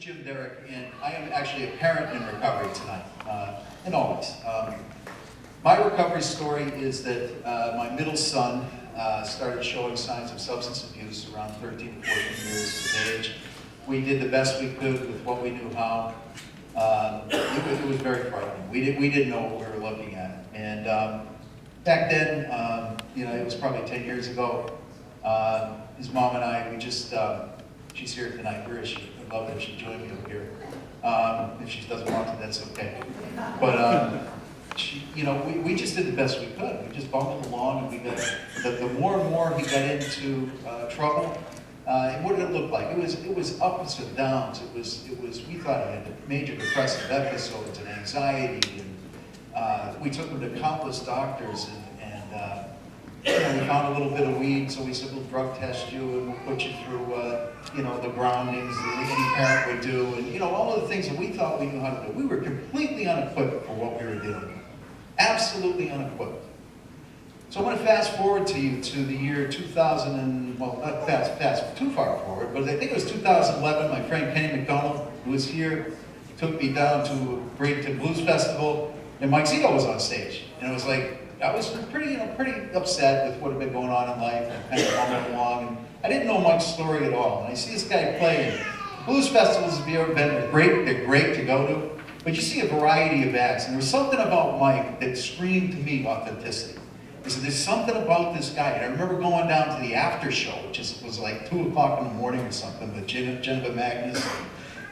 Jim Derick, and I am actually a parent in recovery tonight, and always. My recovery story is that my middle son started showing signs of substance abuse around 13, 14 years of age. We did the best we could with what we knew how. It was very frightening. We didn't know what we were looking at. And back then, it was probably 10 years ago, his mom and I, we just, she's here tonight. Where is she? I'd love it if she joined me over here. If she doesn't want to, that's okay. But we just did the best we could. We just bumbled along, and we got the more and more he got into trouble. What did it look like? It was ups and downs. It was. We thought he had major depressive episodes and anxiety, and we took him to countless doctors, and we found a little bit of weed, so we said we'll drug test you and we'll put you through the groundings that any parent would do, and all of the things that we thought we knew how to do. We were completely unequipped for what we were doing. Absolutely unequipped. So I'm going to fast forward to you to the year 2000, and, well, not fast too far forward, but I think it was 2011. My friend Kenny McDonald, who was here, took me down to Bradenton Blues Festival, and Mike Zito was on stage. And it was like, I was pretty upset with what had been going on in life, and kind of bumbling along, and I didn't know Mike's story at all. And I see this guy playing. Blues festivals, if you've ever been, they're great to go to, but you see a variety of acts, and there was something about Mike that screamed to me authenticity. I said, there's something about this guy. And I remember going down to the after show, which was like 2 o'clock in the morning or something, with Jennifer Magnus,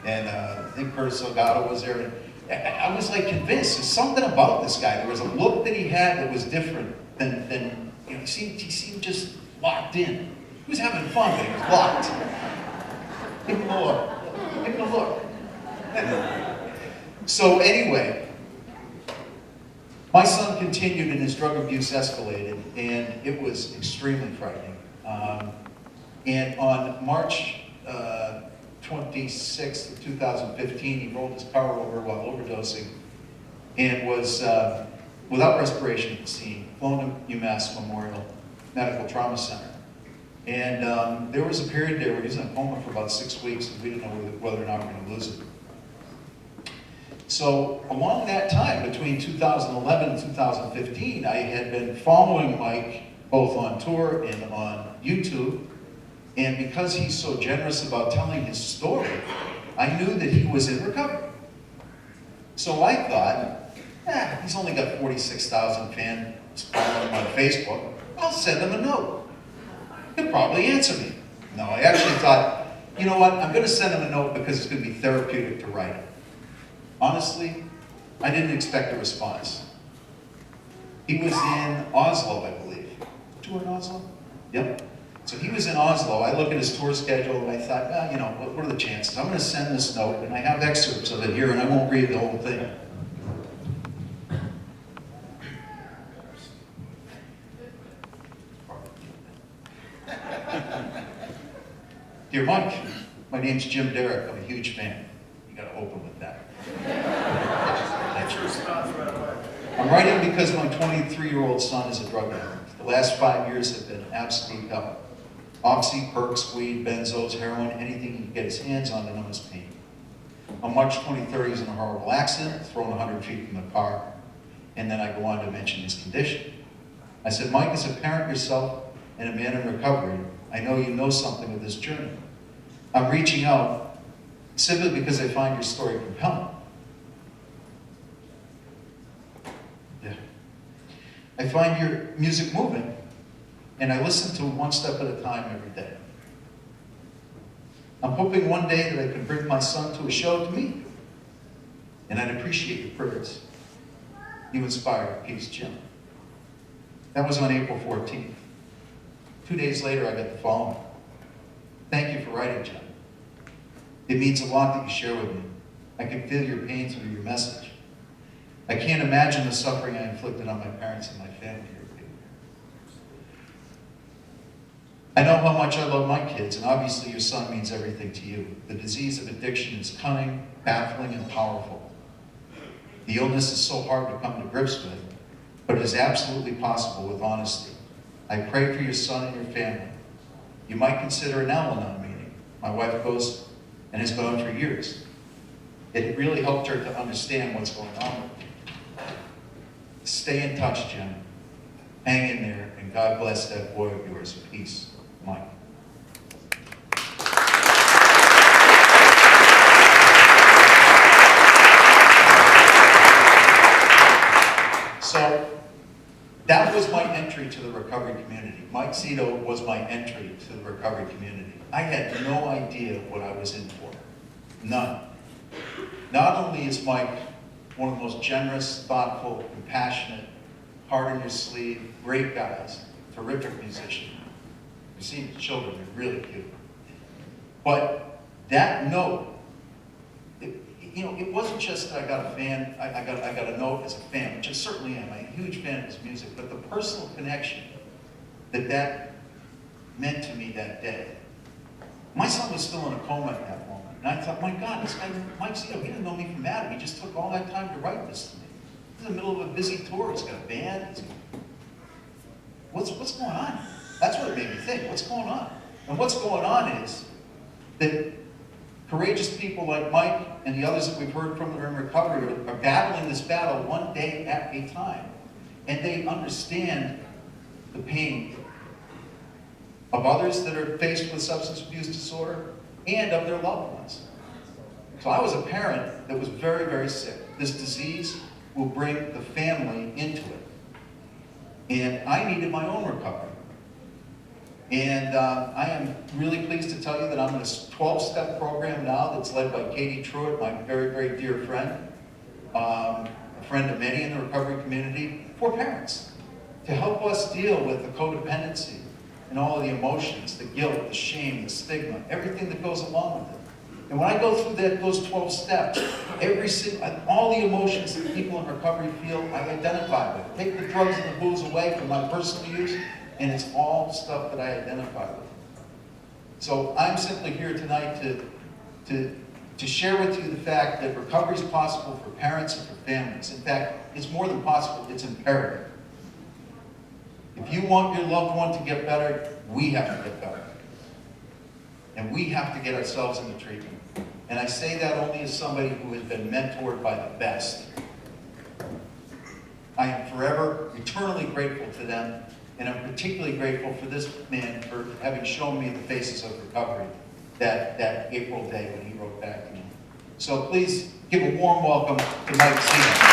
and I think Curtis Salgado was there. And I was like convinced there's something about this guy. There was a look that he had that was different than he seemed just locked in. He was having fun, but he was locked. Give him a look. Give him a look. So anyway, my son continued and his drug abuse escalated, and it was extremely frightening. And on March 26th of 2015, he rolled his car over while overdosing and was without respiration at the scene, flown to UMass Memorial Medical Trauma Center. And there was a period there where he was in a coma for about 6 weeks, and we didn't know whether or not we were going to lose him. So along that time, between 2011 and 2015, I had been following Mike both on tour and on YouTube. And because he's so generous about telling his story, I knew that he was in recovery. So I thought, he's only got 46,000 fans following him on Facebook. I'll send him a note. He'll probably answer me. No, I actually thought, you know what? I'm going to send him a note because it's going to be therapeutic to write it. Honestly, I didn't expect a response. He was in Oslo, I believe. You were in Oslo? Yep. So he was in Oslo. I look at his tour schedule and I thought, what are the chances? I'm going to send this note, and I have excerpts of it here, and I won't read the whole thing. Dear Mike, my name's Jim Derick. I'm a huge fan. You got to open with that. That's your response right away. I'm writing because my 23-year-old son is a drug addict. The last 5 years have been absolute hell. Oxy, perks, weed, benzos, heroin, anything he can get his hands on to numb his pain. On March 23rd, he was in a horrible accident, thrown 100 feet from the car, and then I go on to mention his condition. I said, Mike, as a parent yourself and a man in recovery, I know you know something of this journey. I'm reaching out simply because I find your story compelling. Yeah. I find your music moving, and I listen to it one step at a time every day. I'm hoping one day that I can bring my son to a show to meet you, and I'd appreciate your prayers. You inspire. Peace, Jim. That was on April 14th. 2 days later, I got the following. Thank you for writing, Jim. It means a lot that you share with me. I can feel your pain through your message. I can't imagine the suffering I inflicted on my parents and my family here. I know how much I love my kids, and obviously your son means everything to you. The disease of addiction is cunning, baffling, and powerful. The illness is so hard to come to grips with, but it is absolutely possible with honesty. I pray for your son and your family. You might consider an Al-Anon meeting. My wife goes and has known for years. It really helped her to understand what's going on with me. Stay in touch, Jim. Hang in there, and God bless that boy of yours. Peace, Mike. So that was my entry to the recovery community. Mike Zito was my entry to the recovery community. I had no idea what I was in for. None. Not only is Mike one of the most generous, thoughtful, compassionate, heart in your sleeve, great guys, terrific musician. You've seen the children, they're really cute. But that note, it wasn't just that I got a note as a fan, which I certainly am. I'm a huge fan of his music, but the personal connection that meant to me that day. My son was still in a coma at that moment, and I thought, my God, this guy, Mike Zito, he didn't know me from Adam. He just took all that time to write this to me. He's in the middle of a busy tour. He's got a band. What's going on? That's what it made me think. What's going on? And what's going on is that courageous people like Mike and the others that we've heard from that are in recovery are battling this battle one day at a time. And they understand the pain of others that are faced with substance abuse disorder and of their loved ones. So I was a parent that was very, very sick. This disease will bring the family into it. And I needed my own recovery. And I am really pleased to tell you that I'm in a 12-step program now that's led by Katie Truitt, my very, very dear friend, a friend of many in the recovery community, for parents, to help us deal with the codependency and all of the emotions, the guilt, the shame, the stigma, everything that goes along with it. And when I go through those 12 steps, all the emotions that people in recovery feel, I identify with. Take the drugs and the booze away from my personal use, and it's all stuff that I identify with. So I'm simply here tonight to share with you the fact that recovery is possible for parents and for families. In fact, it's more than possible, it's imperative. If you want your loved one to get better, we have to get better. And we have to get ourselves into treatment. And I say that only as somebody who has been mentored by the best. I am forever, eternally grateful to them, and I'm particularly grateful for this man for having shown me the faces of recovery that April day when he wrote back to me. So please give a warm welcome to Mike Zito.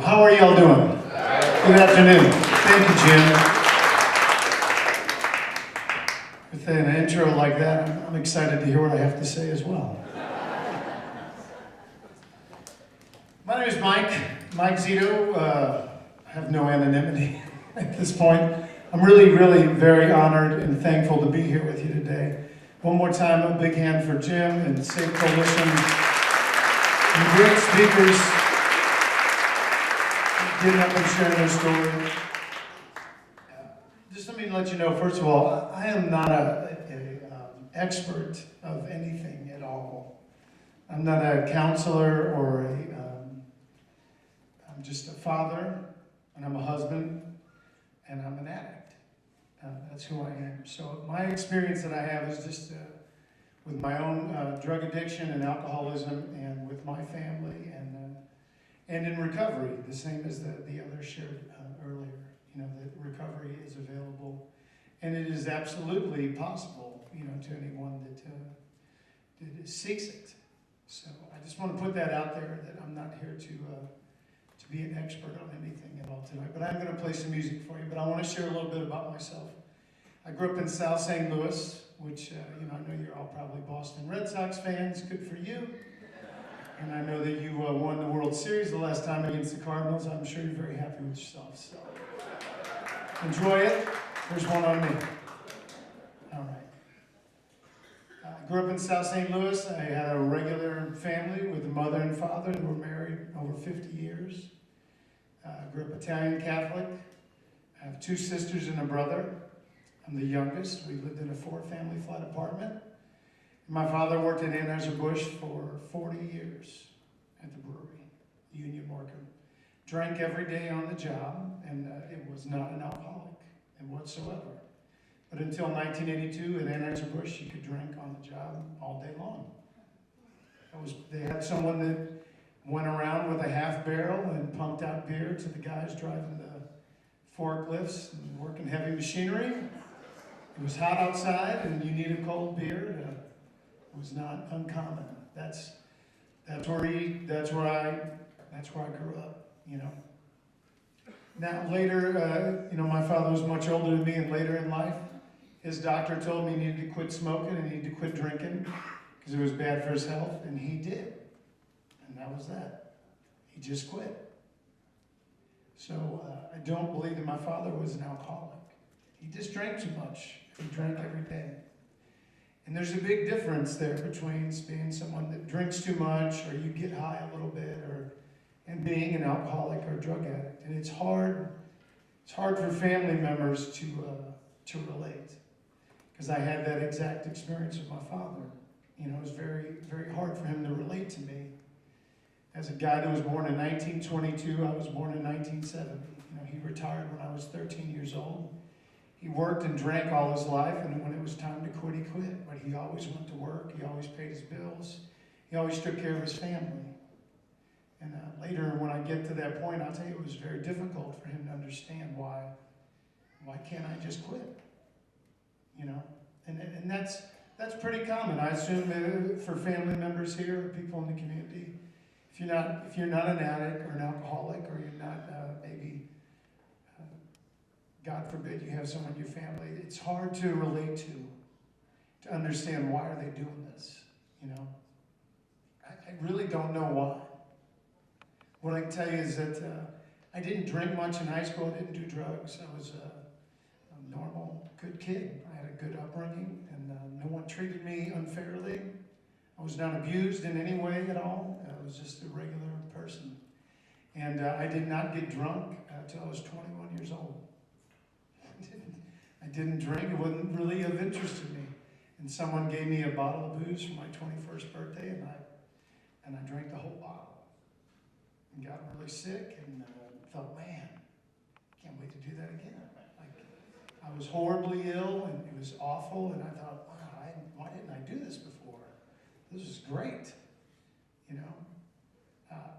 How are y'all doing? Good afternoon. Thank you, Jim. With an intro like that, I'm excited to hear what I have to say as well. My name is Mike Zito. I have no anonymity at this point. I'm really, really very honored and thankful to be here with you today. One more time, a big hand for Jim and S.A.F.E Coalition and great speakers getting up and sharing their story. Just let me let you know, first of all, I am not an expert of anything at all. I'm not a counselor or I'm just a father, and I'm a husband, and I'm an addict. That's who I am. So my experience that I have is just with my own drug addiction and alcoholism, and with my family, and in recovery, the same as the other shared earlier. You know, that recovery is available, and it is absolutely possible, you know, to anyone that seeks it. So I just want to put that out there, that I'm not here to be an expert on anything at all tonight, but I'm going to play some music for you. But I want to share a little bit about myself. I grew up in South St. Louis, which, you know, I know you're all probably Boston Red Sox fans. Good for you. And I know that you won the World Series the last time against the Cardinals. I'm sure you're very happy with yourself. So enjoy it. There's one on me. All right. I grew up in South St. Louis. I had a regular family with a mother and father who were married over 50 years. I grew up Italian Catholic. I have 2 sisters and a brother. I'm the youngest. We lived in a 4-family flat apartment. My father worked at Anheuser-Busch for 40 years at the brewery, Union Markham. Drank every day on the job, and it was not an alcoholic. and whatsoever. But until 1982 at Anheuser-Busch, you could drink on the job all day long. They had someone that went around with a half barrel and pumped out beer to the guys driving the forklifts and working heavy machinery. It was hot outside and you needed cold beer. It was not uncommon. That's where I grew up, you know. Now later, you know, my father was much older than me, and later in life, his doctor told me he needed to quit smoking and he needed to quit drinking because it was bad for his health, and he did. And that was that. He just quit. So I don't believe that my father was an alcoholic. He just drank too much. He drank every day. And there's a big difference there between being someone that drinks too much, or you get high a little bit, and being an alcoholic or drug addict. And it's hard for family members to relate. Because I had that exact experience with my father. You know, it was very, very hard for him to relate to me. As a guy that was born in 1922, I was born in 1970. You know, he retired when I was 13 years old. He worked and drank all his life, and when it was time to quit, he quit. But he always went to work, he always paid his bills, he always took care of his family. And later, when I get to that point, I'll tell you, it was very difficult for him to understand why can't I just quit? You know, and that's pretty common. I assume for family members here, people in the community, if you're not an addict or an alcoholic, or you're not maybe, God forbid, you have someone in your family, it's hard to relate to understand why are they doing this. You know, I really don't know why. What I can tell you is that I didn't drink much in high school. I didn't do drugs. I was a normal, good kid. I had a good upbringing, and no one treated me unfairly. I was not abused in any way at all. I was just a regular person. And I did not get drunk until I was 21 years old. I didn't drink. It wasn't really of interest to me. And someone gave me a bottle of booze for my 21st birthday, and I drank the whole bottle. And got really sick, and thought, man, can't wait to do that again. I was horribly ill, and it was awful, and I thought, wow, why didn't I do this before? This is great, you know.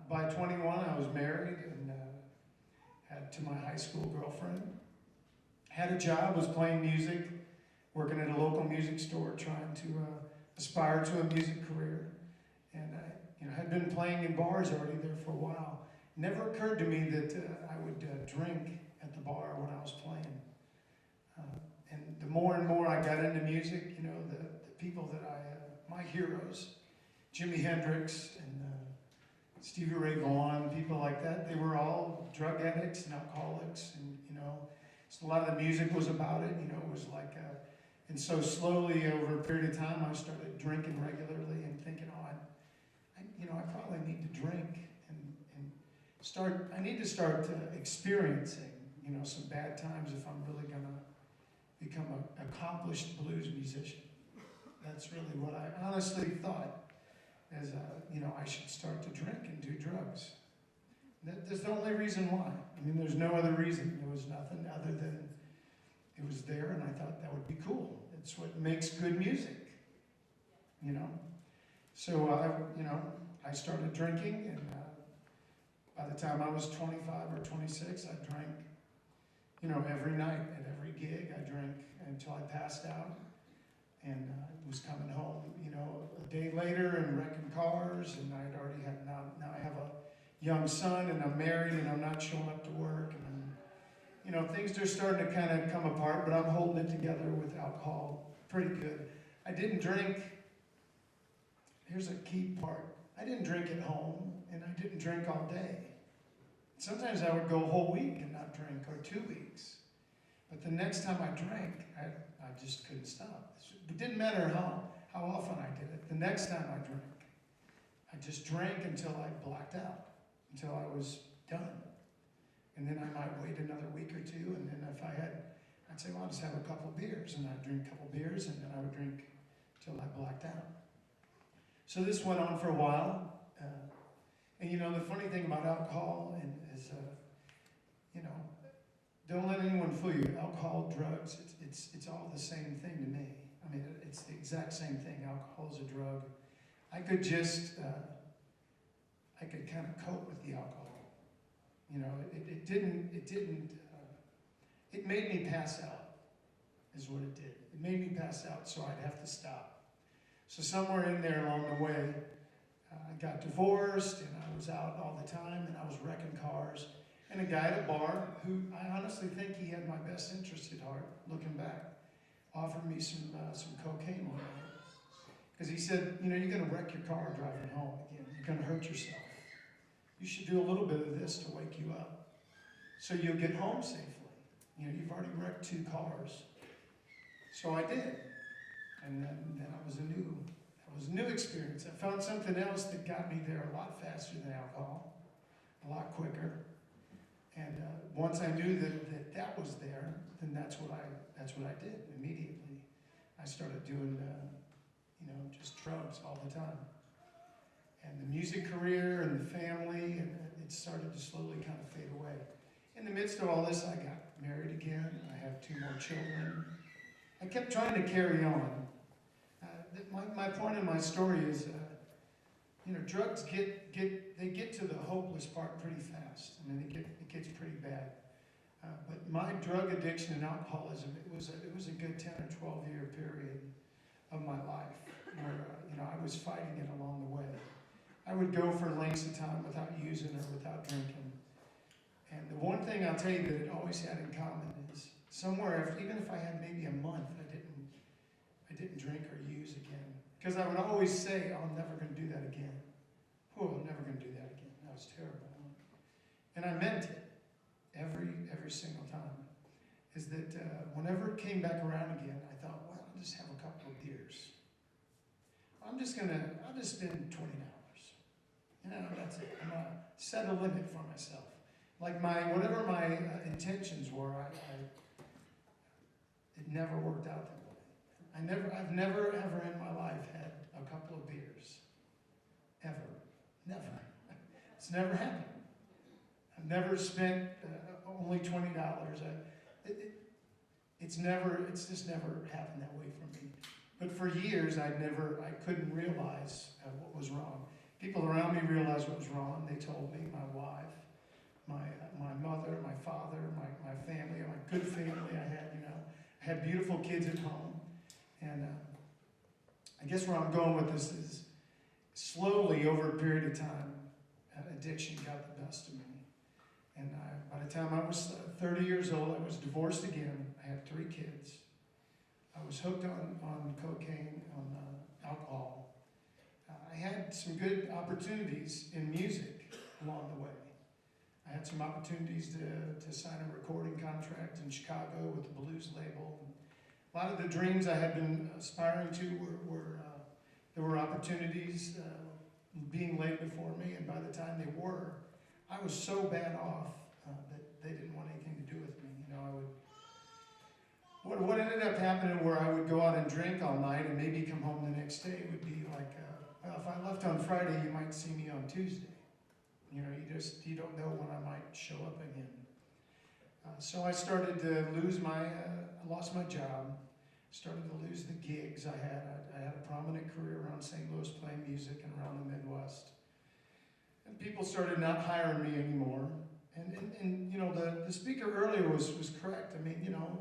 By 21, I was married, and had to my high school girlfriend. Had a job, was playing music, working at a local music store, trying to aspire to a music career. And I had been playing in bars already there for a while. Never occurred to me that I would drink at the bar when I was playing. And the more and more I got into music, you know, the people that my heroes, Jimi Hendrix and Stevie Ray Vaughan, people like that, they were all drug addicts and alcoholics, and, you know, so a lot of the music was about it, you know, it was like, and so slowly over a period of time, I started drinking regularly and thinking, oh, I probably need to drink and I need to start experiencing, you know, some bad times if I'm really going to become an accomplished blues musician. That's really what I honestly thought, as you know, I should start to drink and do drugs. That's the only reason why. I mean, there's no other reason. There was nothing other than it was there, and I thought that would be cool. It's what makes good music, you know. So I started drinking, and by the time I was 25 or 26, I drank, you know, every night at every gig. I drank until I passed out, and was coming home, you know, a day later and wrecking cars, and I'd already had now I have a young son, and I'm married, and I'm not showing up to work, and you know, things are starting to kind of come apart, but I'm holding it together with alcohol pretty good. I didn't drink. Here's a key part. I didn't drink at home, and I didn't drink all day. Sometimes I would go a whole week and not drink, or 2 weeks. But the next time I drank, I just couldn't stop. It didn't matter how often I did it. The next time I drank, I just drank until I blacked out, until I was done. And then I might wait another week or two, and then if I'd say, well, I'll just have a couple beers, and I'd drink a couple beers, and then I would drink until I blacked out. So this went on for a while. And you know, the funny thing about alcohol is, you know, don't let anyone fool you. Alcohol, drugs, it's all the same thing to me. I mean, it's the exact same thing. Alcohol is a drug. I could just, I could kind of cope with the alcohol. You know, it made me pass out, is what it did. It made me pass out, so I'd have to stop. So somewhere in there along the way, I got divorced, and I was out all the time, and I was wrecking cars. And a guy at a bar, who I honestly think he had my best interest at heart, looking back, offered me some cocaine one night. Because he said, you know, you're going to wreck your car driving home again. You're going to hurt yourself. You should do a little bit of this to wake you up, so you'll get home safely. You know, you've already wrecked 2 cars. So I did. And then that was a new experience. I found something else that got me there a lot faster than alcohol, a lot quicker. And once I knew that was there, then that's what I did immediately. I started doing, you know, just drugs all the time. And the music career and the family, and it started to slowly kind of fade away. In the midst of all this, I got married again. I have 2 more children. I kept trying to carry on. My point in my story is, you know, drugs get to the hopeless part pretty fast. I mean, it gets pretty bad. But my drug addiction and alcoholism, it was a good 10 or 12 year period of my life where you know, I was fighting it along the way. I would go for lengths of time without using or without drinking. And the one thing I'll tell you that it always had in common is somewhere, even if I had maybe a month, I didn't drink or use again. Because I would always say, oh, I'm never going to do that again. Oh, I'm never going to do that again. That was terrible. And I meant it every single time. Is that whenever it came back around again, I thought, well, I'll just have a couple of beers. I'll just spend $20. You know, that's it. I'm gonna set a limit for myself. Like whatever my intentions were, it never worked out that way. I've never ever in my life had a couple of beers. Ever. Never. It's never happened. I've never spent only $20. It's just never happened that way for me. But for years, I couldn't realize what was wrong. People around me realized what was wrong. They told me, my wife, my mother, my father, my family, my good family I had, you know. I had beautiful kids at home. And I guess where I'm going with this is slowly, over a period of time, addiction got the best of me. And by the time I was 30 years old, I was divorced again. I had 3 kids. I was hooked on cocaine, on alcohol. I had some good opportunities in music along the way. I had some opportunities to sign a recording contract in Chicago with the blues label. A lot of the dreams I had been aspiring to were there were opportunities being laid before me, and by the time they were, I was so bad off that they didn't want anything to do with me. You know, what ended up happening where I would go out and drink all night and maybe come home the next day would be like, well, if I left on Friday, you might see me on Tuesday. You know, you don't know when I might show up again. So I started to I lost my job, started to lose the gigs I had. I had a prominent career around St. Louis playing music and around the Midwest. And people started not hiring me anymore. And you know, the speaker earlier was correct. I mean, you know,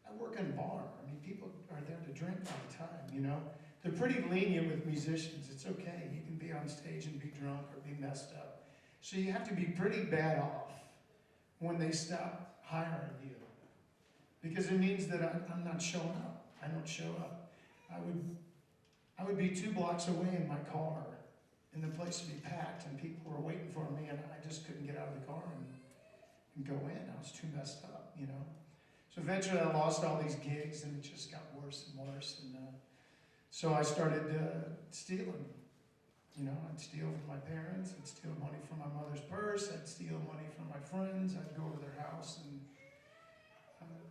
I work in a bar. I mean, people are there to drink all the time, you know. They're pretty lenient with musicians. It's okay. You can be on stage and be drunk or be messed up. So you have to be pretty bad off when they stop hiring you. Because it means that I'm not showing up. I don't show up. I would be 2 blocks away in my car, and the place would be packed, and people were waiting for me, and I just couldn't get out of the car and go in. I was too messed up, you know. So eventually I lost all these gigs, and it just got worse and worse. And so I started stealing. You know, I'd steal from my parents. I'd steal money from my mother's purse. I'd steal money from my friends. I'd go to their house and,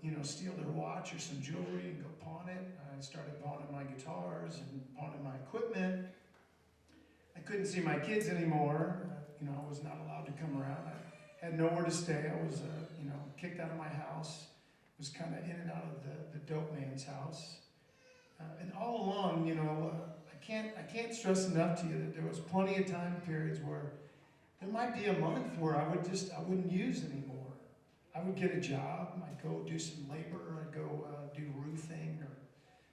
you know, steal their watch or some jewelry and go pawn it. I started pawning my guitars and pawning my equipment. I couldn't see my kids anymore. You know, I was not allowed to come around. I had nowhere to stay. I was, you know, kicked out of my house. Was kind of in and out of the dope man's house. And all along, you know, I can't stress enough to you that there was plenty of time periods where there might be a month where I wouldn't use anymore. I would get a job, I'd go do some labor, I'd go do roofing or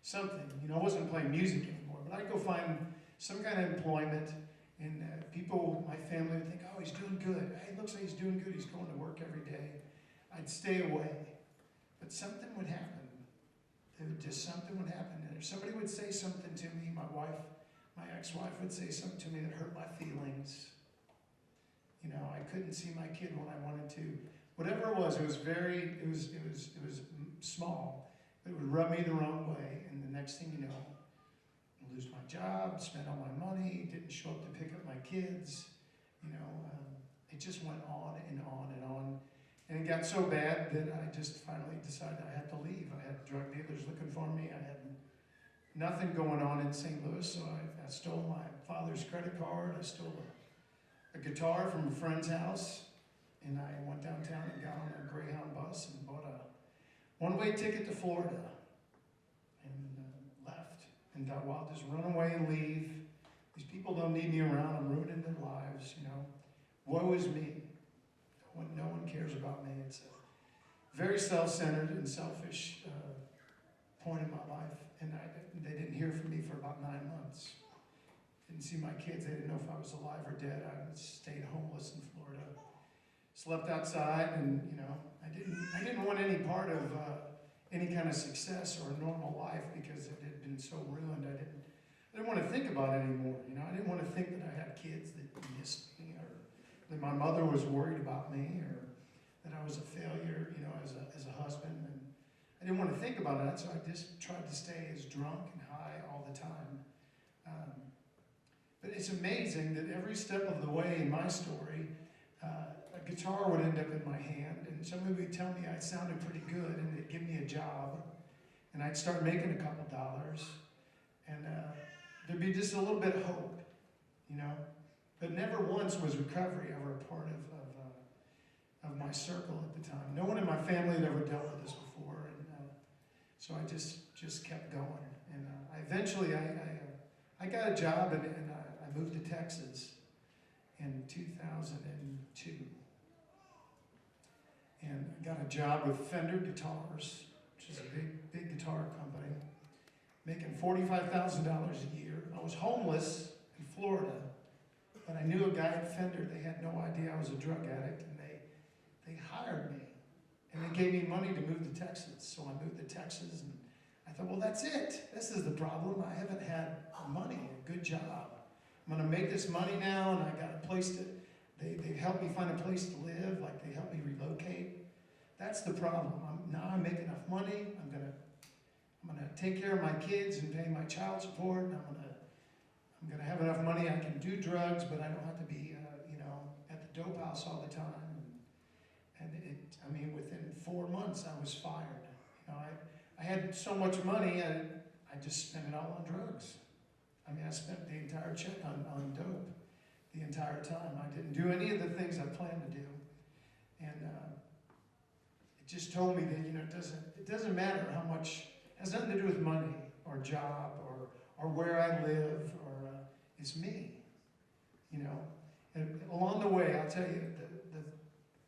something. You know, I wasn't playing music anymore, but I'd go find some kind of employment, and people, my family would think, oh, he's doing good. Hey, it looks like he's doing good, he's going to work every day. I'd stay away, but something would happen. Something would happen, and if somebody would say something to me, my wife, my ex-wife would say something to me that hurt my feelings. You know, I couldn't see my kid when I wanted to. Whatever it was it was small, but it would rub me the wrong way, and the next thing you know, I lose my job, spend all my money, didn't show up to pick up my kids. You know, it just went on and on and on. And it got so bad that I just finally decided I had to leave. I had drug dealers looking for me. I had nothing going on in St. Louis, so I stole my father's credit card. I stole a guitar from a friend's house, and I went downtown and got on a Greyhound bus and bought a one-way ticket to Florida and left. And thought, well, I'll just run away and leave. These people don't need me around. I'm ruining their lives, you know. Woe is me. When no one cares about me. It's a very self-centered and selfish point in my life. And they didn't hear from me for about 9 months. Didn't see my kids. They didn't know if I was alive or dead. I stayed homeless in Florida. Slept outside, and you know, I didn't want any part of any kind of success or a normal life because it had been so ruined. I didn't want to think about it anymore. You know, I didn't want to think that I had kids that missed me, or that my mother was worried about me, or that I was a failure, you know, as a husband. And I didn't want to think about that, so I just tried to stay as drunk and high all the time. But it's amazing that every step of the way in my story, a guitar would end up in my hand, and somebody would tell me I sounded pretty good, and they'd give me a job, and I'd start making a couple dollars, and there'd be just a little bit of hope, you know. But never once was recovery ever a part of my circle at the time. No one in my family had ever dealt with this before, and so I just kept going. And eventually I got a job, and I moved to Texas in 2002. And I got a job with Fender Guitars, which is a big guitar company, making $45,000 a year. I was homeless in Florida, but I knew a guy at Fender. They had no idea I was a drug addict, and they hired me. And they gave me money to move to Texas. So I moved to Texas, and I thought, well, that's it. This is the problem. I haven't had money, a good job. I'm going to make this money now, and I got a place to, they helped me find a place to live, like they helped me relocate. That's the problem. Now I make enough money. I'm gonna take care of my kids and pay my child support, and I'm gonna have enough money I can do drugs, but I don't have to be, you know, at the dope house all the time. And I mean, within 4 months, I was fired. You know, I had so much money, I just spent it all on drugs. I mean, I spent the entire check on dope the entire time. I didn't do any of the things I planned to do. And it just told me that, you know, it doesn't matter how much, it has nothing to do with money or job or where I live, or it's me, you know. And along the way, I'll tell you,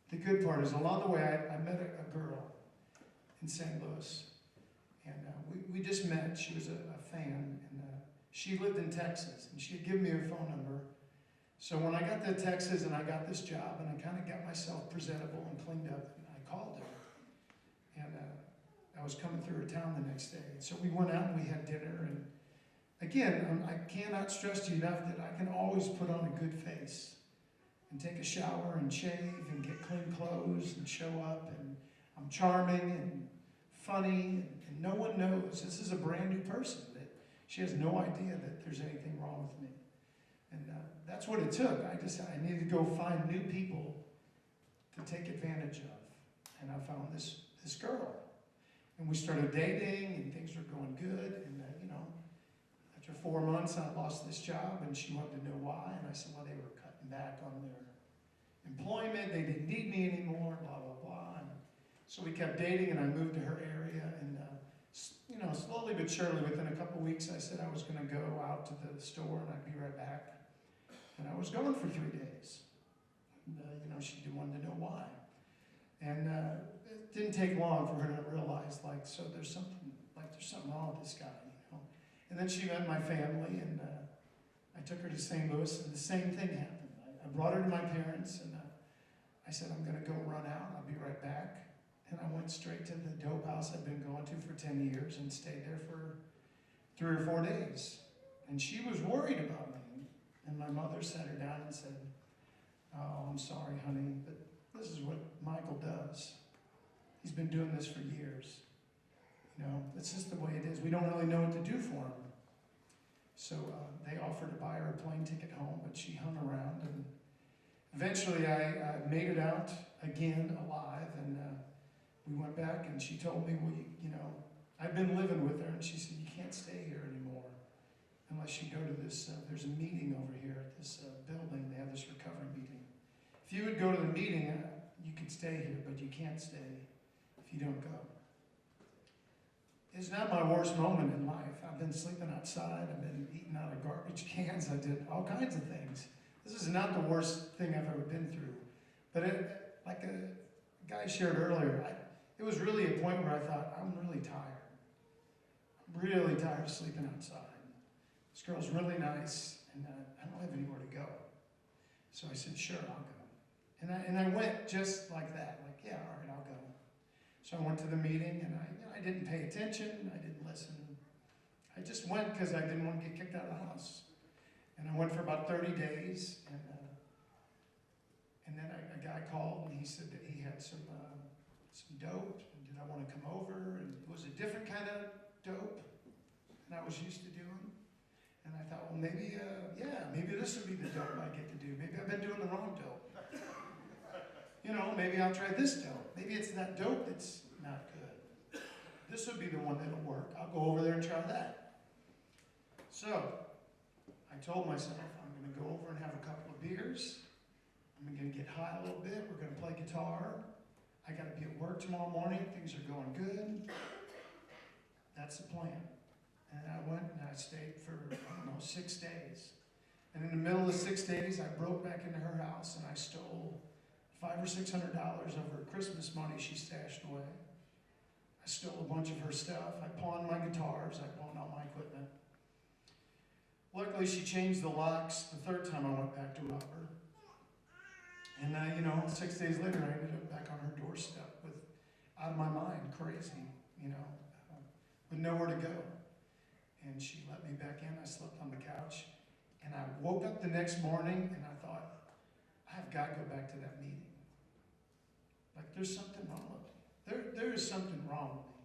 the good part is along the way, I met a girl in St. Louis. And we just met. She was a fan, and she lived in Texas, and she had given me her phone number. So when I got to Texas and I got this job, and I kind of got myself presentable and cleaned up, and I called her. And I was coming through her town the next day. So we went out and we had dinner. And again, I cannot stress to you enough that I can always put on a good face and take a shower and shave and get clean clothes and show up. And I'm charming and funny, and no one knows. This is a brand new person that she has no idea that there's anything wrong with me. And that's what it took. I needed to go find new people to take advantage of. And I found this girl. And we started dating, and things were going good. And you know, after 4 months, I lost this job, and she wanted to know why. And I said, well, they were cutting back on employment, they didn't need me anymore, blah, blah, blah. And so we kept dating, and I moved to her area, and you know, slowly but surely, within a couple weeks, I said I was gonna go out to the store and I'd be right back. And I was gone for 3 days. And, you know, she wanted to know why. And it didn't take long for her to realize, like, so there's something wrong with this guy, you know. And then she met my family, and I took her to St. Louis, and the same thing happened. I brought her to my parents, and I said, I'm gonna go run out, I'll be right back. And I went straight to the dope house I'd been going to for 10 years and stayed there for 3 or 4 days. And she was worried about me. And my mother sat her down and said, oh, I'm sorry, honey, but this is what Michael does. He's been doing this for years. You know, it's just the way it is. We don't really know what to do for him. So they offered to buy her a plane ticket home, but she hung around. And eventually I made it out again alive. And we went back, and she told me, well, you know, I've been living with her, and she said, you can't stay here anymore unless you go to this, there's a meeting over here at this building. They have this recovery meeting. If you would go to the meeting, you could stay here, but you can't stay if you don't go. It's not my worst moment in life. I've been sleeping outside. I've been eating out of garbage cans. I did all kinds of things. This is not the worst thing I've ever been through. But like a guy shared earlier, it was really a point where I thought, I'm really tired. I'm really tired of sleeping outside. This girl's really nice, and I don't have anywhere to go. So I said, sure, I'll go. And I went just like that, like, yeah, all right, I'll go. So I went to the meeting, and I didn't pay attention, I didn't listen. I just went because I didn't want to get kicked out of the house. And I went for about 30 days, and then a guy called, and he said that he had some dope, and did I want to come over? And it was a different kind of dope than I was used to doing. And I thought, well, maybe, maybe this would be the dope I get to do. Maybe I've been doing the wrong dope. You know, maybe I'll try this dope. Maybe it's that dope that's not good. This would be the one that'll work. I'll go over there and try that. So, I told myself, I'm going to go over and have a couple of beers. I'm going to get high a little bit. We're going to play guitar. I got to be at work tomorrow morning. Things are going good. That's the plan. And I went and I stayed for, 6 days. And in the middle of the 6 days, I broke back into her house and I stole $500 or $600 of her Christmas money she stashed away. I stole a bunch of her stuff. I pawned my guitars. I pawned all my equipment. Luckily, she changed the locks the third time I went back to rob her. And 6 days later, I ended up back on her doorstep with, out of my mind, crazy, with nowhere to go. And she let me back in. I slept on the couch. And I woke up the next morning and I thought, I've got to go back to that meeting. Like, there's something wrong with me. There is something wrong with me.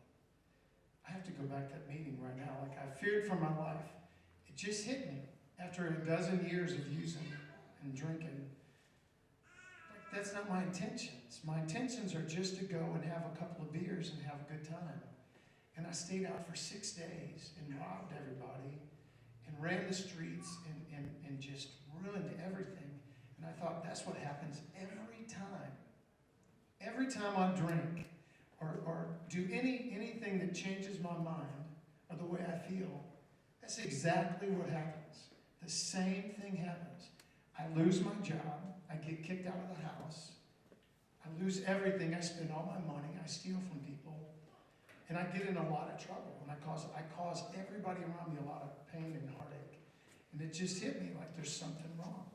I have to go back to that meeting right now. Like, I feared for my life. It just hit me after a dozen years of using and drinking. Like, that's not my intentions. My intentions are just to go and have a couple of beers and have a good time. And I stayed out for 6 days and robbed everybody and ran the streets and just ruined everything. And I thought, that's what happens every time. Every time I drink or do anything that changes my mind or the way I feel, that's exactly what happens. The same thing happens. I lose my job. I get kicked out of the house. I lose everything. I spend all my money. I steal from people. And I get in a lot of trouble, and I cause everybody around me a lot of pain and heartache. And it just hit me like there's something wrong.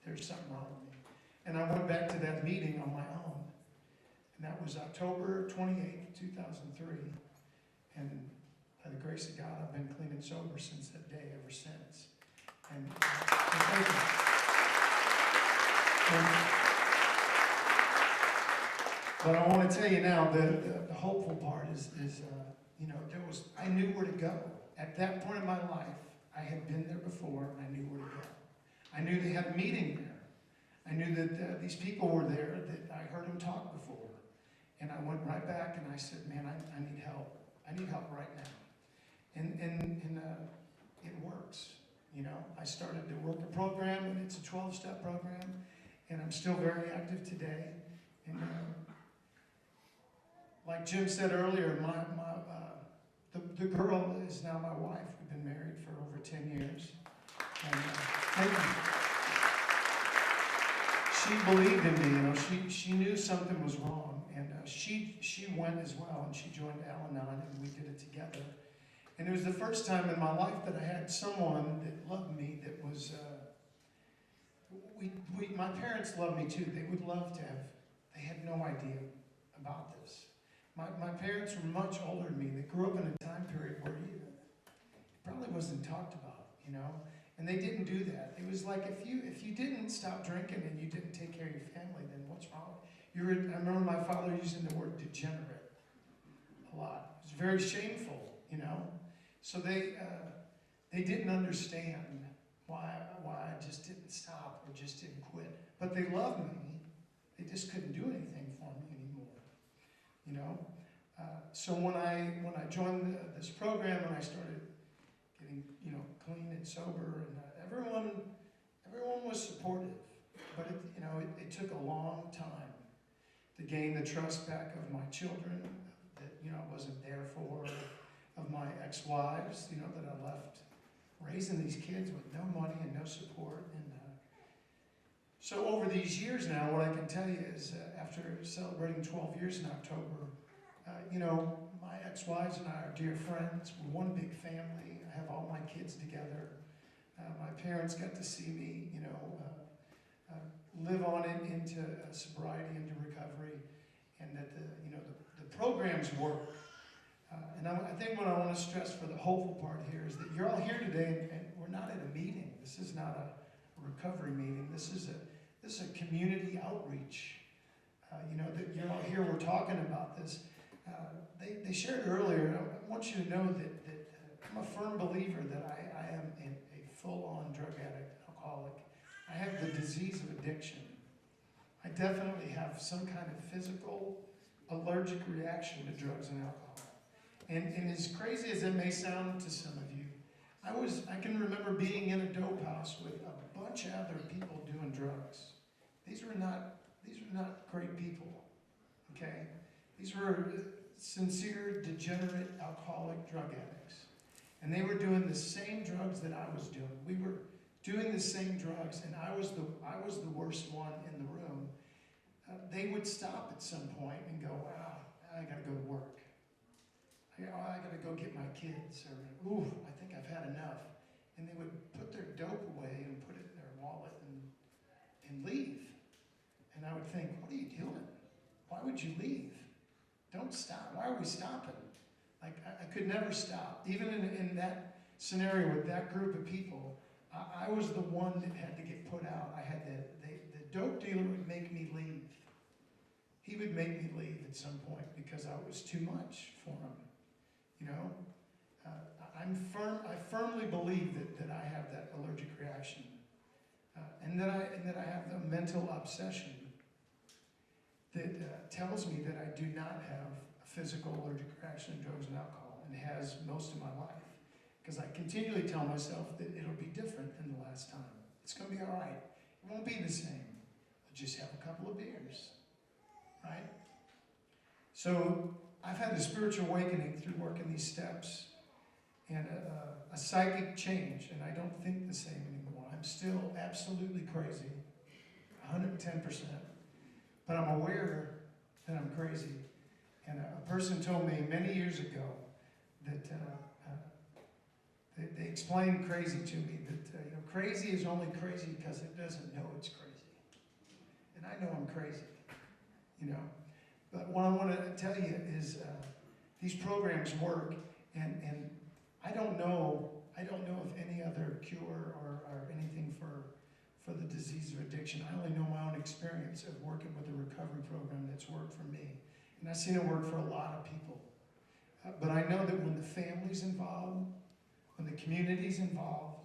There's something wrong with me. And I went back to that meeting on my own. And that was October 28th, 2003. And by the grace of God, I've been clean and sober since that day, ever since. And thank you. But I want to tell you now, the hopeful part is I knew where to go. At that point in my life, I had been there before, and I knew where to go. I knew they had a meeting there. I knew that these people were there, that I heard them talk before. And I went right back, and I said, man, I need help. I need help right now. And it works. I started to work a program, and it's a 12-step program. and I'm still very active today. And like Jim said earlier, the girl is now my wife. We've been married for over 10 years. And she believed in me, you know, she knew something was wrong, and she went as well, and she joined Al-Anon, and we did it together. And it was the first time in my life that I had someone that loved me, that was, my parents loved me too. They would love to have, they had no idea about this. My parents were much older than me. They grew up in a time period where it probably wasn't talked about, you know? And they didn't do that. It was like if you didn't stop drinking and you didn't take care of your family, then what's wrong? I remember my father using the word degenerate a lot. It was very shameful, you know? So they didn't understand why I just didn't stop or just didn't quit. But they loved me. They just couldn't do anything for me anymore, you know? So when I joined this program and I started getting, you know, clean and sober, and everyone was supportive, but it took a long time to gain the trust back of my children that, you know, I wasn't there for, of my ex-wives, you know, that I left raising these kids with no money and no support. And so over these years now, what I can tell you is after celebrating 12 years in October, you know, my ex-wives and I are dear friends. We're one big family. I have all my kids together. My parents got to see me, you know, live on into sobriety, into recovery, and that the programs work. And I think what I want to stress for the hopeful part here is that you're all here today, and we're not at a meeting. This is not a recovery meeting. This is a community outreach. You know, that you're all here. We're talking about this. They shared earlier. I want you to know that I'm a firm believer that I am a full-on drug addict, alcoholic. I have the disease of addiction. I definitely have some kind of physical allergic reaction to drugs and alcohol. And as crazy as it may sound to some of you, I can remember being in a dope house with a bunch of other people doing drugs. These were not great people, okay? These were sincere, degenerate, alcoholic drug addicts. And they were doing the same drugs that I was doing. We were doing the same drugs, and I was the worst one in the room. They would stop at some point and go, wow, I gotta go to work. I gotta go get my kids, or, ooh, I think I've had enough. And they would put their dope away and put it in their wallet and leave. And I would think, what are you doing? Why would you leave? Don't stop. Why are we stopping? Like, I could never stop. Even in that scenario with that group of people, I was the one that had to get put out. I had the dope dealer would make me leave. He would make me leave at some point because I was too much for him. You know, I firmly believe that I have that allergic reaction, and that I have the mental obsession that tells me that I do not have a physical allergic reaction to drugs and alcohol, and has most of my life, because I continually tell myself that it'll be different than the last time. It's going to be all right. It won't be the same. I'll just have a couple of beers, right? So I've had a spiritual awakening through working these steps, and a psychic change, and I don't think the same anymore. I'm still absolutely crazy, 110%, but I'm aware that I'm crazy. And a person told me many years ago that they explained crazy to me, that crazy is only crazy because it doesn't know it's crazy. And I know I'm crazy, you know. But what I want to tell you is these programs work, and I don't know of any other cure or anything for the disease of addiction. I only know my own experience of working with a recovery program that's worked for me. And I've seen it work for a lot of people. But I know that when the family's involved, when the community's involved,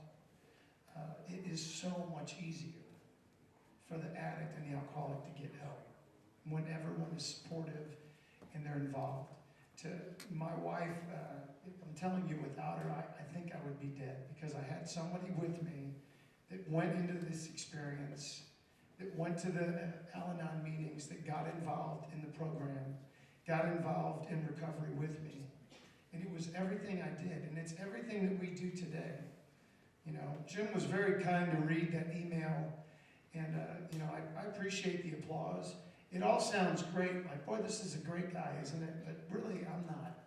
it is so much easier for the addict and the alcoholic to get help. When everyone is supportive and they're involved. To my wife, I'm telling you, without her, I think I would be dead, because I had somebody with me that went into this experience that went to the Al-Anon meetings, that got involved in the program, got involved in recovery with me. And it was everything I did, and it's everything that we do today. You know, Jim was very kind to read that email, and you know, I appreciate the applause. It all sounds great, like, boy, this is a great guy, isn't it? But really, I'm not.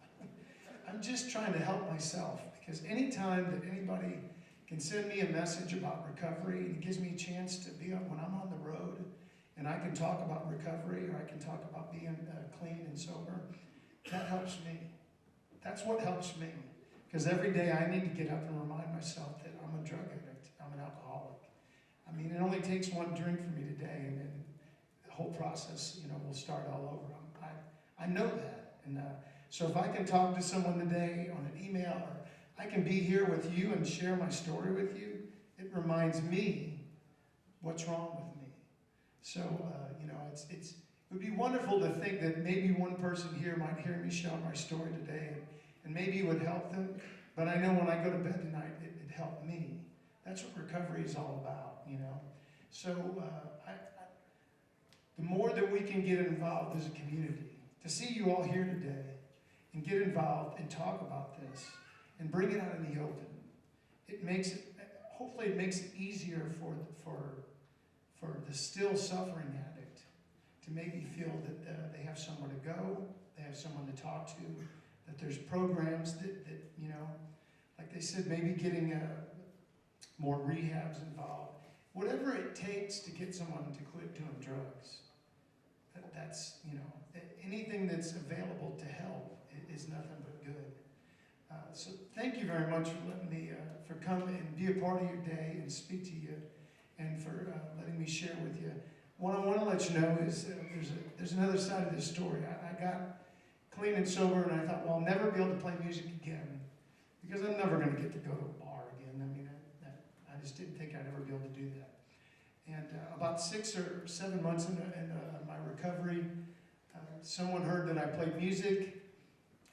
I'm just trying to help myself, because anytime that anybody can send me a message about recovery, and it gives me a chance to be when I'm on the road, and I can talk about recovery, or I can talk about being clean and sober, that helps me. That's what helps me. Because every day I need to get up and remind myself that I'm a drug addict, I'm an alcoholic. I mean, it only takes one drink for me today, and then the whole process, you know, will start all over. I know that. And so if I can talk to someone today on an email, or I can be here with you and share my story with you, it reminds me what's wrong with me. So, you know, it would be wonderful to think that maybe one person here might hear me share my story today, and maybe it would help them. But I know when I go to bed tonight, it helped me. That's what recovery is all about, you know. So the more that we can get involved as a community, to see you all here today and get involved and talk about this and bring it out in the open, it makes it, hopefully it makes it easier for the still suffering addict to maybe feel that they have somewhere to go, they have someone to talk to, that there's programs that you know, like they said, maybe getting more rehabs involved. Whatever it takes to get someone to quit doing drugs, that's, you know, anything that's available to help is nothing but good. So thank you very much for letting me, for coming and be a part of your day and speak to you, and for letting me share with you. What I want to let you know is there's another side of this story. I got clean and sober, and I thought, well, I'll never be able to play music again, because I'm never going to get to go to a bar again. I mean, I just didn't think I'd ever be able to do that. And about 6 or 7 months in my recovery, someone heard that I played music,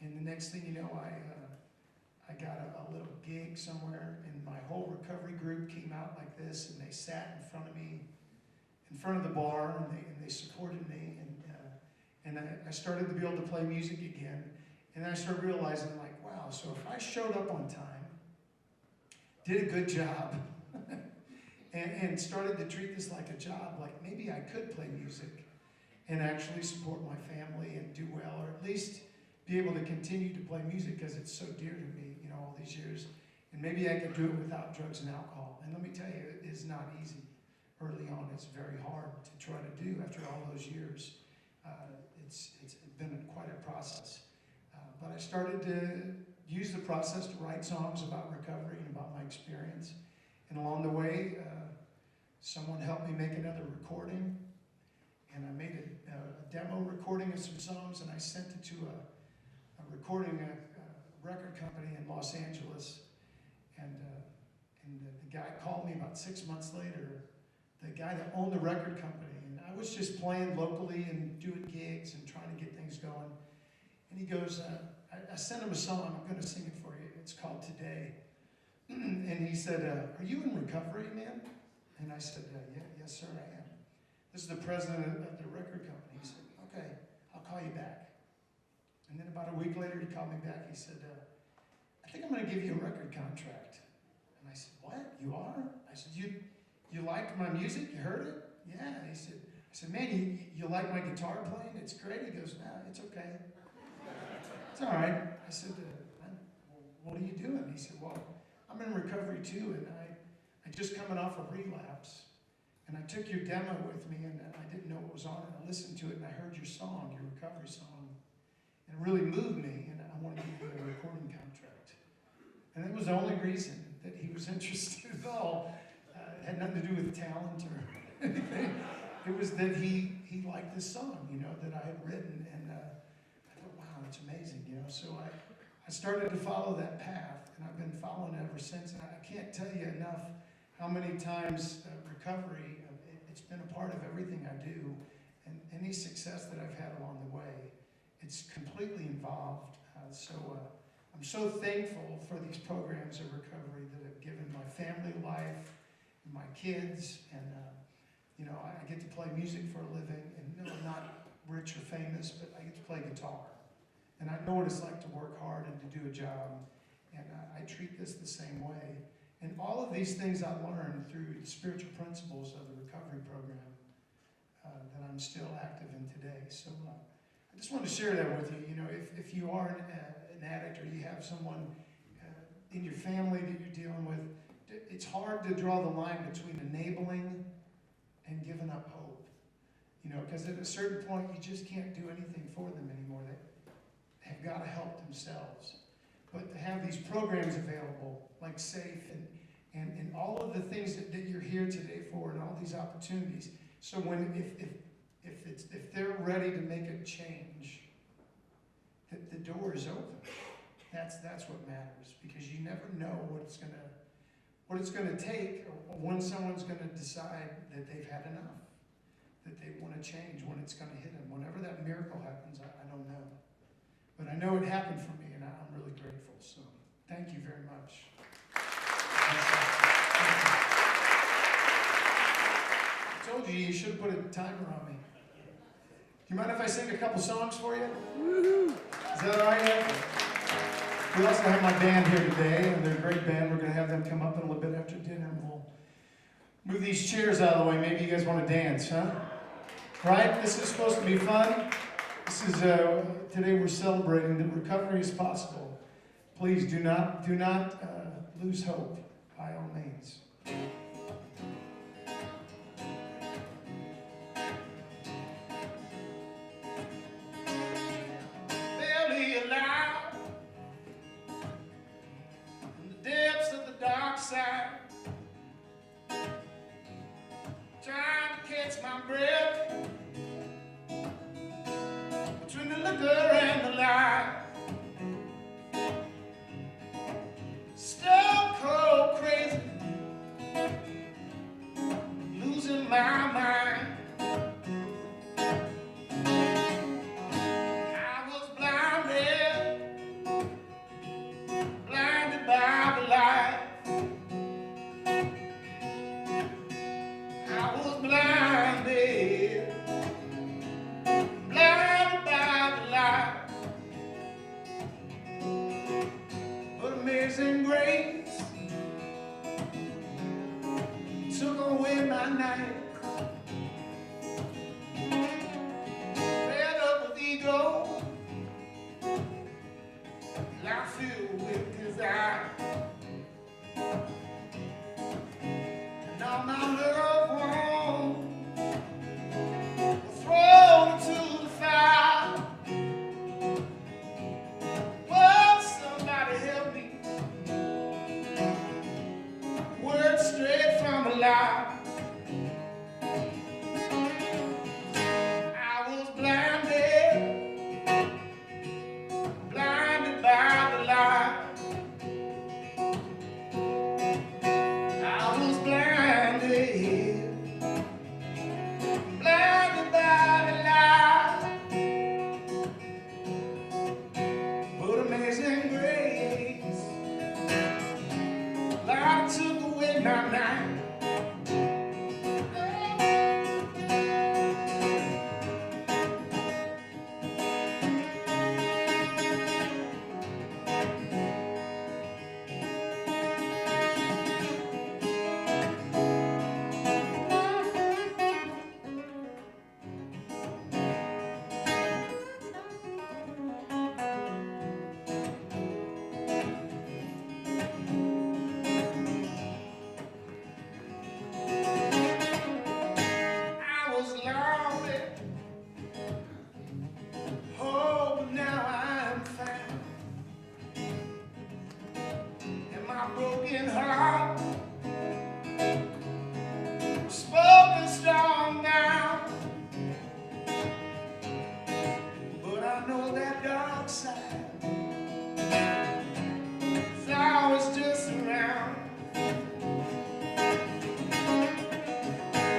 and the next thing you know, I got a little gig somewhere, and my whole recovery group came out like this, and they sat in front of me, in front of the bar, and they supported me, and I started to be able to play music again, and I started realizing, like, wow, so if I showed up on time, did a good job, and started to treat this like a job, like maybe I could play music and actually support my family and do well, or at least be able to continue to play music because it's so dear to me, you know, all these years. And maybe I could do it without drugs and alcohol. And let me tell you, it is not easy. Early on, it's very hard to try to do after all those years. It's been quite a process. But I started to use the process to write songs about recovery and about my experience. And along the way, someone helped me make another recording. And I made a demo recording of some songs, and I sent it to a recording record company in Los Angeles. And the guy called me about 6 months later, the guy that owned the record company. And I was just playing locally and doing gigs and trying to get things going. And he goes, I sent him a song, I'm going to sing it for you. It's called Today. And he said, are you in recovery, man? And I said, yeah, yes, sir, I am. This is the president of the record company. He said, okay, I'll call you back. And then about a week later, he called me back. He said, I think I'm going to give you a record contract. And I said, what? You are? I said, you liked my music? You heard it? Yeah. He said, I said, man, you like my guitar playing? It's great. He goes, nah, it's okay. It's all right. I said, what are you doing? He said, well, I'm in recovery too, and I just coming off a relapse. And I took your demo with me, and I didn't know what was on it. I listened to it, and I heard your song, your recovery song. And it really moved me, and I wanted to give you a recording contract. And that was the only reason that he was interested at all. It had nothing to do with talent or anything. It was that he liked this song, you know, that I had written. And I thought, wow, that's amazing, you know. So I started to follow that path, and I've been following it ever since. And I can't tell you enough how many times recovery, it's been a part of everything I do, and any success that I've had along the way, it's completely involved. So I'm so thankful for these programs of recovery that have given my family life, and my kids, and You know, I get to play music for a living, and no, I'm not rich or famous, but I get to play guitar. And I know what it's like to work hard and to do a job, and I treat this the same way. And all of these things I learned through the spiritual principles of the recovery program that I'm still active in today. So I just wanted to share that with you. You know, if you are an addict or you have someone in your family that you're dealing with, it's hard to draw the line between enabling and giving up hope. You know, because at a certain point, you just can't do anything for them anymore. They have got to help themselves. But to have these programs available, like S.A.F.E and all of the things that you're here today for, and all these opportunities. So if they're ready to make a change, that the door is open. That's what matters, because you never know what it's gonna take, or when someone's gonna decide that they've had enough, that they want to change, when it's gonna hit them. Whenever that miracle happens, I don't know. But I know it happened for me, and I'm really grateful. So thank you very much. I told you should have put a timer on me. Do you mind if I sing a couple songs for you? Is that all right? We also have my band here today, and they're a great band. We're going to have them come up in a little bit after dinner, and we'll move these chairs out of the way. Maybe you guys want to dance, huh? Right? This is supposed to be fun. This is today we're celebrating that recovery is possible. Please do not lose hope, by all means. Barely alive in the depths of the dark side, trying to catch my breath between the liquor and the light. Stone cold crazy, losing my mind. I was blinded by the light. I was blinded by the light. But amazing grace took away my night. Fed up with ego, life filled with desire. And all my loved ones were thrown into the fire. But somebody help me, words straight from the lie. I was blinded by the light. I was blinded by the light. But amazing grace, light took away my night. Broken heart spoken strong now, but I know that dark side is always just around.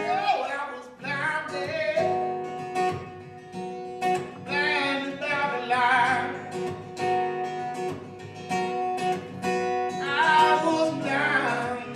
Oh, I was blinded by the light. I was blind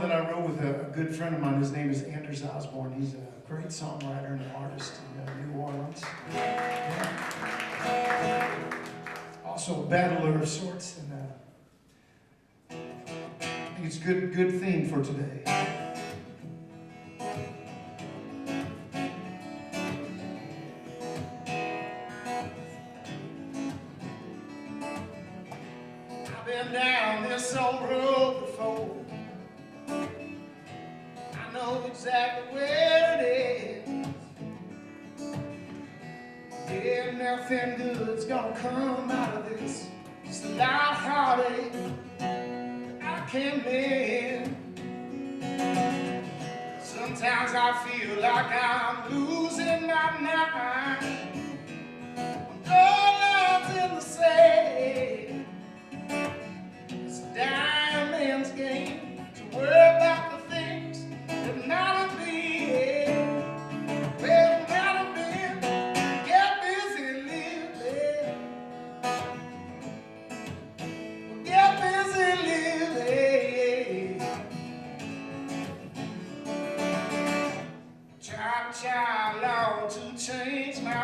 song that I wrote with a good friend of mine. His name is Anders Osborne. He's a great songwriter and artist in New Orleans. Yeah. Also a battler of sorts. And I think it's a good theme for today. I've been down this old road before. I know exactly where it is. Yeah, nothing good's gonna come out of this. Just a lot of heartache I can't live. Sometimes I feel like I'm losing my mind. All lines in the sand. It's a dying man's game to worry about the things that might have been. Well, might have been. Get busy living. Get busy living. Try, Lord, to change my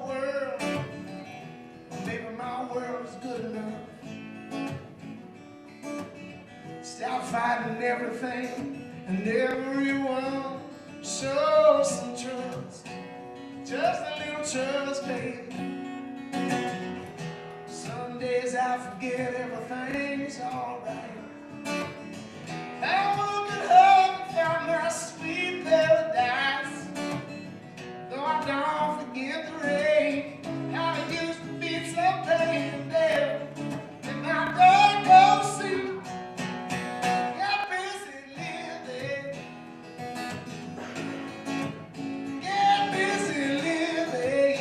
world. Maybe my world's good enough. Stop fighting everything and everyone. Show some trust, just a little trust, baby. Some days I forget everything's alright. I woke up and found my sweet paradise. Though I don't forget the rain, how it used to be so pain there. And I don't go see. Get busy living. Get busy living.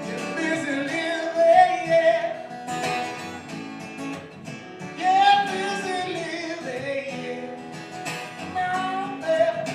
Get busy living, yeah. Get busy living, yeah. Come on, baby.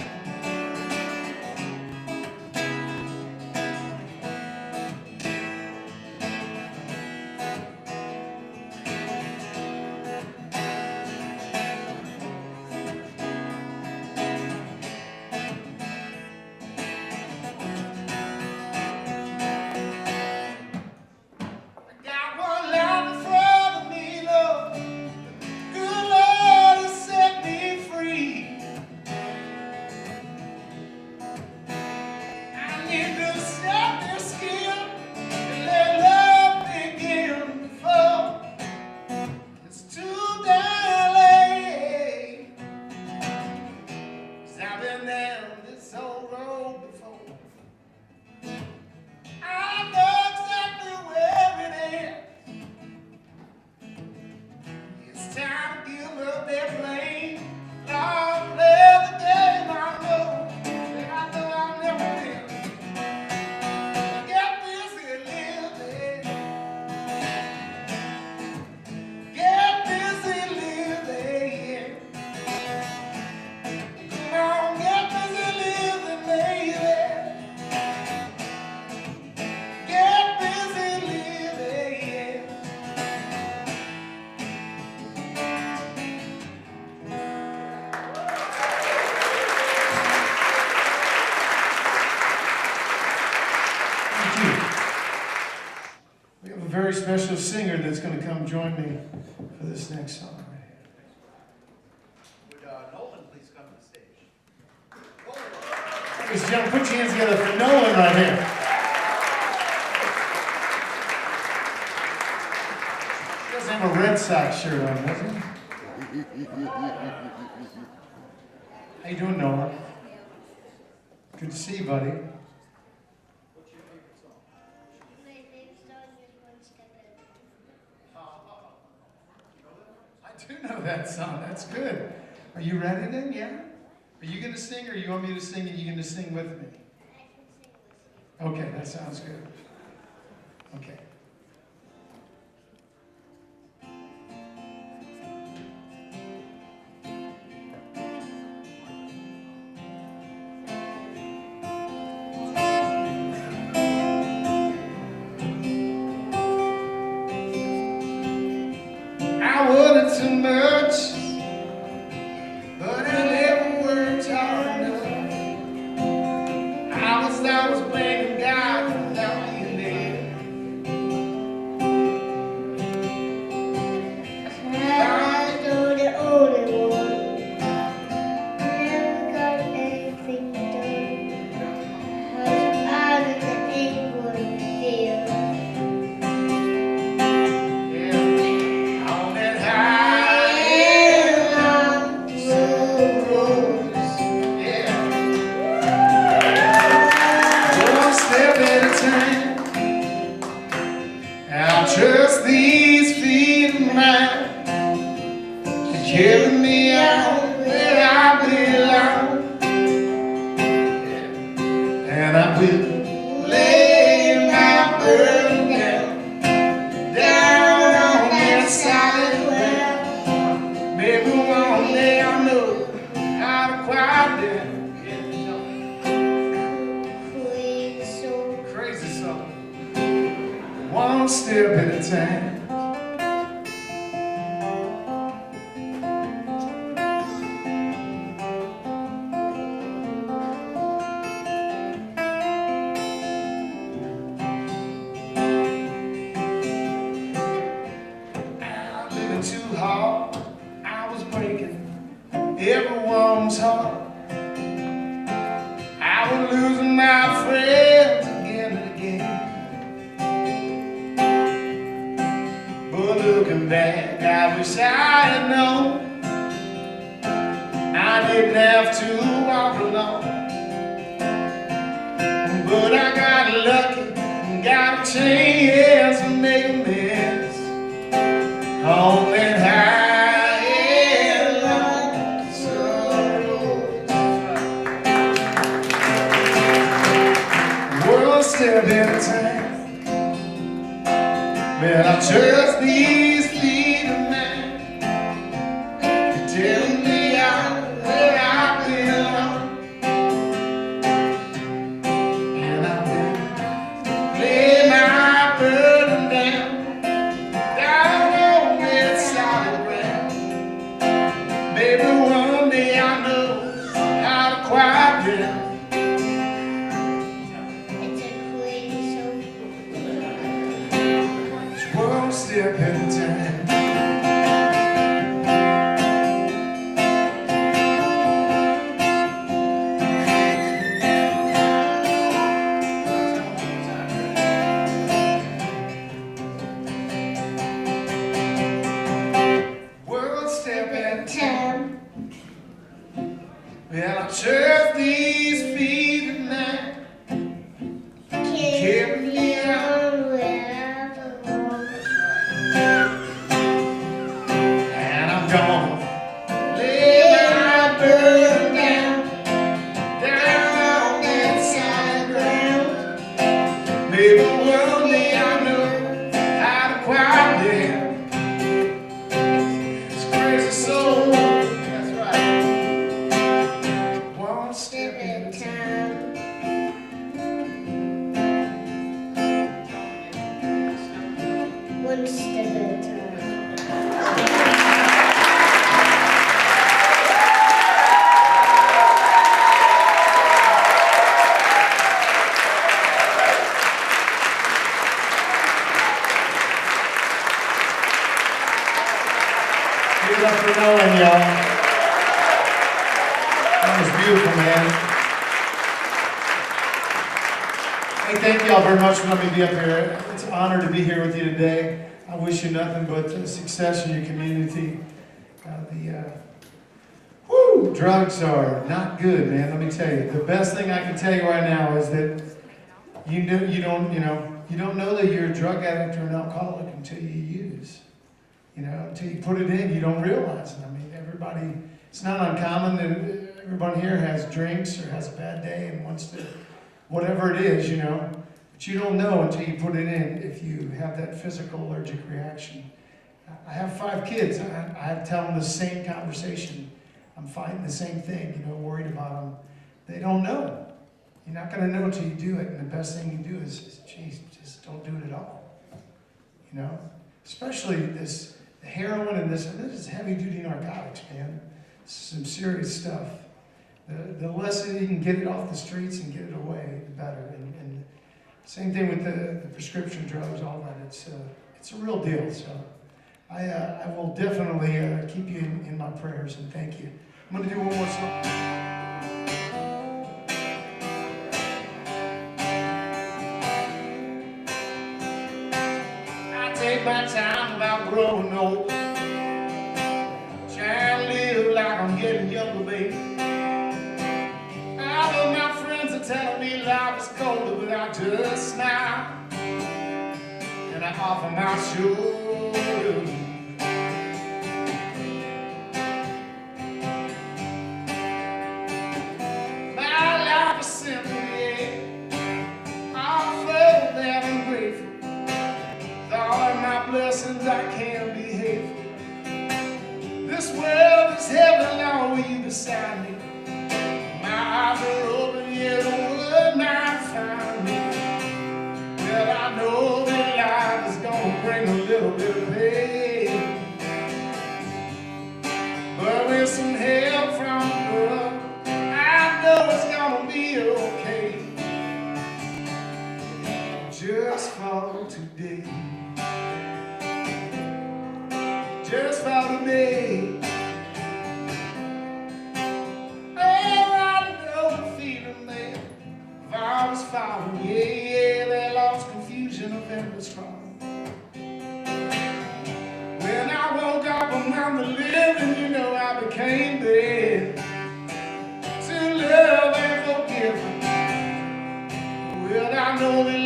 Got one life in front of me, Lord. Good Lord has set me free. I need to set this skin and let love begin before it's too damn late. 'Cause I've been down this old road before. I know exactly where it ends. It's time to give up that blame. Lord, play the game I know, and I know I'll never win. Get busy living. Get busy living. Come on, get busy living, baby. Get busy living. Thank you. We have a very special singer that's going to come join me for this next song right here. Would Nolan please come to the stage? Ladies and gentlemen, put your hands together for Nolan right here. He doesn't have a Red Sox shirt on, does he? How you doing, Nolan? Good to see you, buddy. I do know that song. That's good. Are you ready then? Yeah? Are you going to sing, or you want me to sing and you're going to sing with me? Okay, that sounds good. Okay. I wanted to know carry me out where I belong. And I will lay my burden down on that solid ground. Maybe one day I'll know how to quiet down. Crazy song. One step at a time. Too hard, I was breaking everyone's heart. I was losing my friends again and again. But looking back, I wish I had known I didn't have to walk alone. But I got lucky and got a chance to make amends on that high and lonesome road. One step at a time. Well, I trust these feet of mine to tell me out where I belong. And I will lay my burden down on that solid ground. Maybe one day I know how to quiet down. It's a crazy song. Just one step at a time. One step at a time. Well, I trust these feet of mine. Carry me on where I belong. And I'm gonna lay my burden down on that solid ground. Maybe one day I know how to quiet down. It's crazy soul. That's right. One step at a time. One step at a time. Give it up for Nolan, y'all. That was beautiful, man. Hey, thank y'all very much for letting me be up here. It's an honor to be here with you today. I wish you nothing but success in your community. Drugs are not good, man. Let me tell you. The best thing I can tell you right now is that you don't know that you're a drug addict or an alcoholic until you use. Until you put it in, you don't realize it. I mean, it's not uncommon that everyone here has drinks or has a bad day and wants to, whatever it is, but you don't know until you put it in if you have that physical allergic reaction. I have 5 kids. I tell them the same conversation. I'm fighting the same thing, worried about them. They don't know. You're not going to know until you do it, and the best thing you do is just don't do it at all. Especially the heroin and this is heavy-duty narcotics, man. Some serious stuff. The less that you can get it off the streets and get it away, the better. And same thing with the prescription drugs, all that. It's a real deal. So I will definitely keep you in my prayers, and thank you. I'm going to do one more song. I take my time about growing old. Trying to live like I'm getting younger, baby. All of my friends are telling me life is colder, but I just smile and I offer my shoulder. world is heaven, Lord, will you beside me? My eyes are open, yet the word not find me. Well, I know that life is gonna bring a little bit of pain, but with some help from above, I know it's gonna be okay. Just for today, just for today. Oh, I know the feeling there. If I was falling, yeah, that lost confusion of endless wrong. When I woke up among the living, you know I became dead to love and forgive. Well, I know that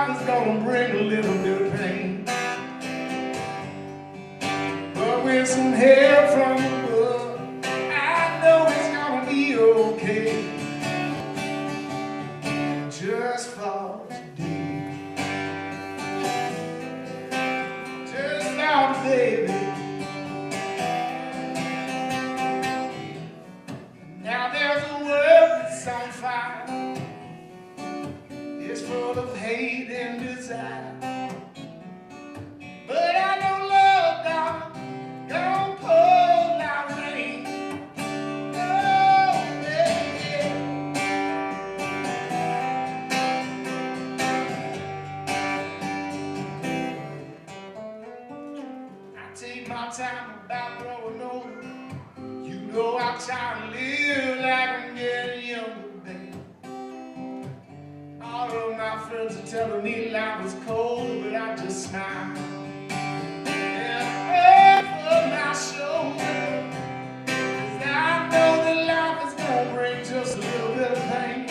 life is gonna bring a little bit of pain, but with some help from above, I know it's gonna be okay. Just for today, just for today. Now there's a world that's on fire. It's full of hate and desire. But I know love, darling, gonna pour like rain. Oh, baby. I take my time about growing older. You know I try to live like I'm getting younger, baby. All of my friends are telling me life was cold, but I just smile and over my shoulder, 'cause I know that life is gonna bring just a little bit of pain.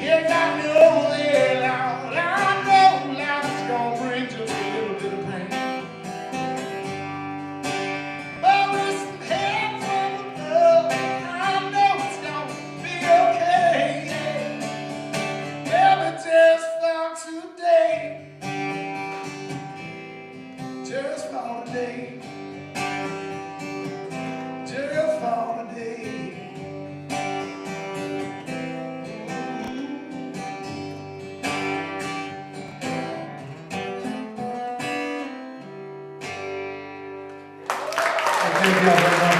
Yes, I know that, Lord, I know life is gonna bring just a little bit of pain. But with some help from above, I know it's gonna be okay. Well, but just for today, just for today, just for today. Thank you all very much.